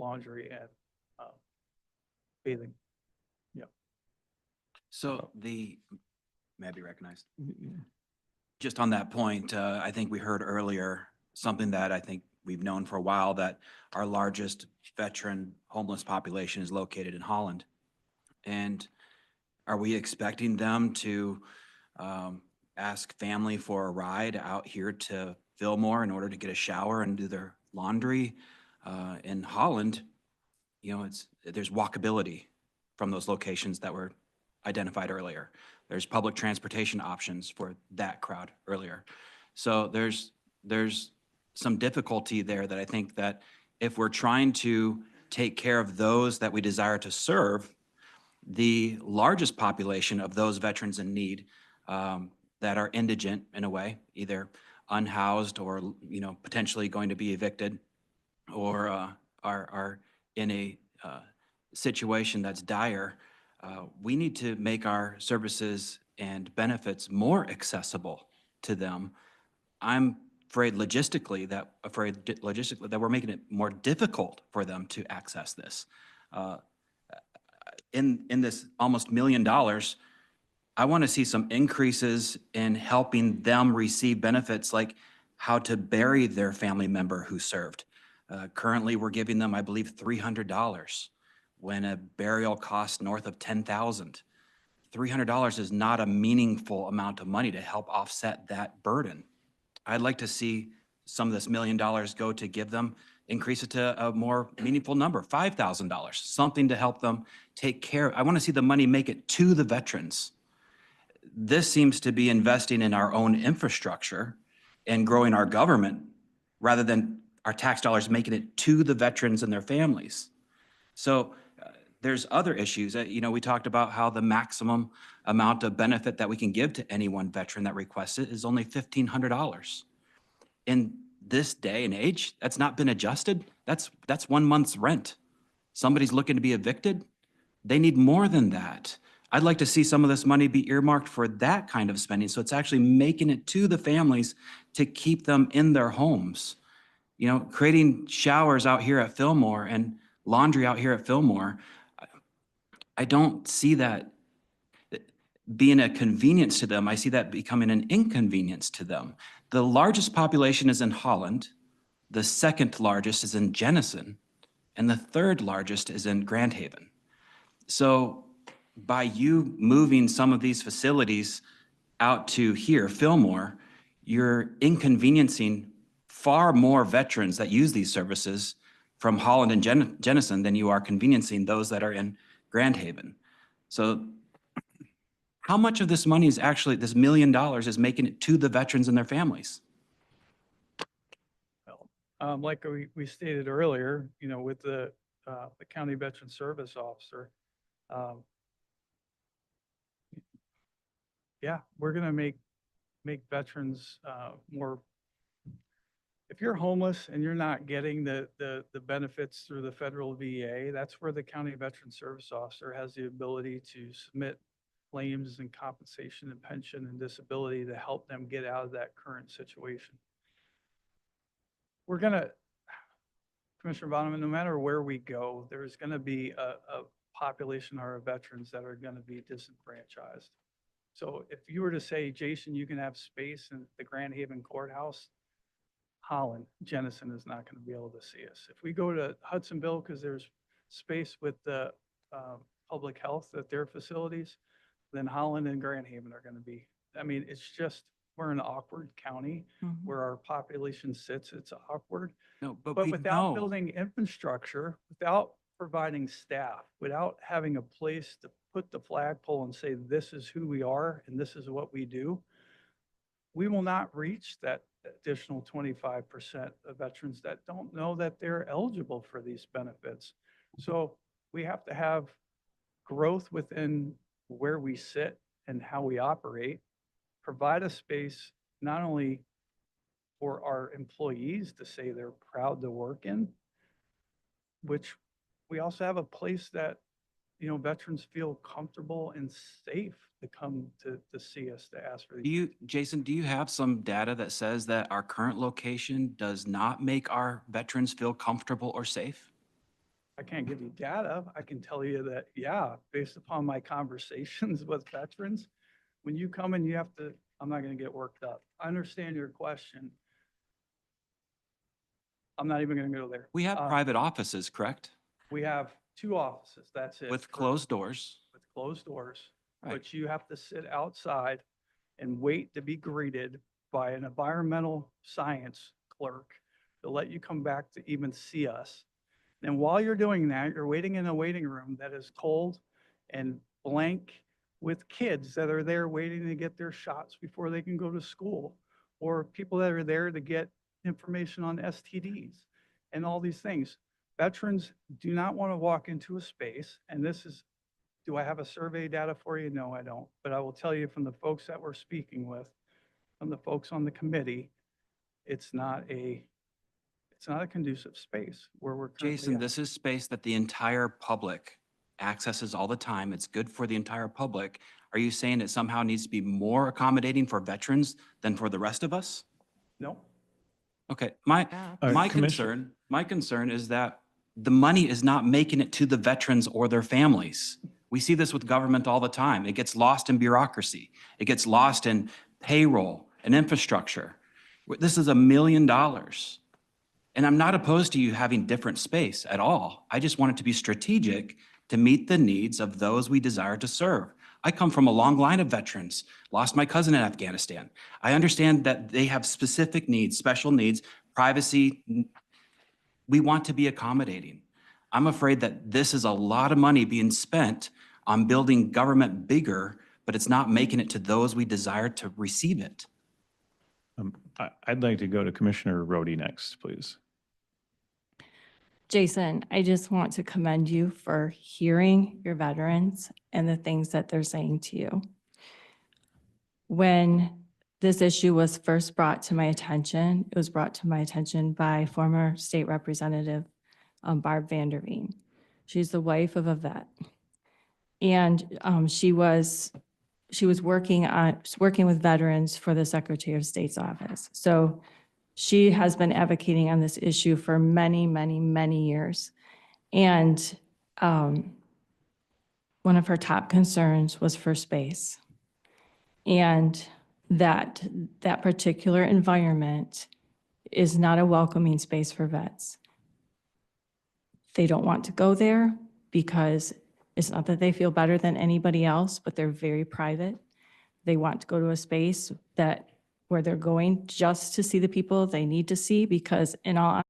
laundry and bathing. Yeah. So may I be recognized? Just on that point, I think we heard earlier something that I think we've known for a while, that our largest veteran homeless population is located in Holland. And are we expecting them to ask family for a ride out here to Fillmore in order to get a shower and do their laundry? In Holland, you know, there's walkability from those locations that were identified earlier. There's public transportation options for that crowd earlier. So there's some difficulty there that I think that if we're trying to take care of those that we desire to serve, the largest population of those veterans in need that are indigent in a way, either unhoused or, you know, potentially going to be evicted, or are in a situation that's dire, we need to make our services and benefits more accessible to them. I'm afraid logistically that we're making it more difficult for them to access this. In this almost $1 million, I want to see some increases in helping them receive benefits like how to bury their family member who served. Currently, we're giving them, I believe, $300 when a burial costs north of $10,000. $300 is not a meaningful amount of money to help offset that burden. I'd like to see some of this $1 million go to give them, increase it to a more meaningful number, $5,000, something to help them take care. I want to see the money make it to the veterans. This seems to be investing in our own infrastructure and growing our government rather than our tax dollars making it to the veterans and their families. So there's other issues. You know, we talked about how the maximum amount of benefit that we can give to any one veteran that requests it is only $1,500. In this day and age, that's not been adjusted. That's 1 month's rent. Somebody's looking to be evicted. They need more than that. I'd like to see some of this money be earmarked for that kind of spending, so it's actually making it to the families to keep them in their homes. You know, creating showers out here at Fillmore and laundry out here at Fillmore, I don't see that being a convenience to them. I see that becoming an inconvenience to them. The largest population is in Holland, the second largest is in Jenison, and the third largest is in Grand Haven. So by you moving some of these facilities out to here, Fillmore, you're inconveniencing far more veterans that use these services from Holland and Jenison than you are conveniencing those that are in Grand Haven. So how much of this money is actually, this $1 million is making it to the veterans and their families? Well, like we stated earlier, you know, with the county veteran service officer, yeah, we're going to make veterans more. If you're homeless and you're not getting the benefits through the federal VA, that's where the county veteran service officer has the ability to submit claims and compensation and pension and disability to help them get out of that current situation. We're going to, Commissioner Bonnema, no matter where we go, there's going to be a population of veterans that are going to be disenfranchised. So if you were to say, Jason, you can have space in the Grand Haven courthouse, Holland, Jenison is not going to be able to see us. If we go to Hudsonville, because there's space with the public health at their facilities, then Holland and Grand Haven are going to be, I mean, it's just, we're an awkward county where our population sits. It's awkward. No, but without building infrastructure, without providing staff, without having a place to put the flagpole and say, this is who we are and this is what we do, we will not reach that additional 25% of veterans that don't know that they're eligible for these benefits. So we have to have growth within where we sit and how we operate, provide a space not only for our employees to say they're proud to work in, which we also have a place that, you know, veterans feel comfortable and safe to come to see us, to ask for these. Jason, do you have some data that says that our current location does not make our veterans feel comfortable or safe? I can't give you data. I can tell you that, yeah, based upon my conversations with veterans, when you come and you have to, I'm not going to get worked up. I understand your question. I'm not even going to go there. We have private offices, correct? We have 2 offices, that's it. With closed doors. With closed doors. Right. But you have to sit outside and wait to be greeted by an environmental science clerk to let you come back to even see us. And while you're doing that, you're waiting in a waiting room that is cold and blank with kids that are there waiting to get their shots before they can go to school, or people that are there to get information on STDs and all these things. Veterans do not want to walk into a space, and this is, do I have a survey data for you? No, I don't. But I will tell you from the folks that we're speaking with, from the folks on the committee, it's not a conducive space where we're currently Jason, at. this is space that the entire public accesses all the time. It's good for the entire public. Are you saying it somehow needs to be more accommodating for veterans than for the rest of us? No, Okay, Yeah. my Commissioner- concern is that the money is not making it to the veterans or their families. We see this with government all the time. It gets lost in bureaucracy. It gets lost in payroll and infrastructure. This is $1 million. And I'm not opposed to you having different space at all. I just want it to be strategic to meet the needs of those we desire to serve. I come from a long line of veterans, lost my cousin in Afghanistan. I understand that they have specific needs, special needs, privacy. We want to be accommodating. I'm afraid that this is a lot of money being spent on building government bigger, but it's not making it to those we desire to receive it. I'd like to go to Commissioner Rhodey next, please. Jason, I just want to commend you for hearing your veterans and the things that they're saying to you. When this issue was first brought to my attention, it was brought to my attention by former state representative Barb Vanderveen. She's the wife of a vet. And she was working with veterans for the Secretary of State's office. So she has been advocating on this issue for many, many, many years. And one of her top concerns was for space. And that particular environment is not a welcoming space for vets. They don't want to go there because it's not that they feel better than anybody else, but they're very private. They want to go to a space where they're going just to see the people they need to see, because in all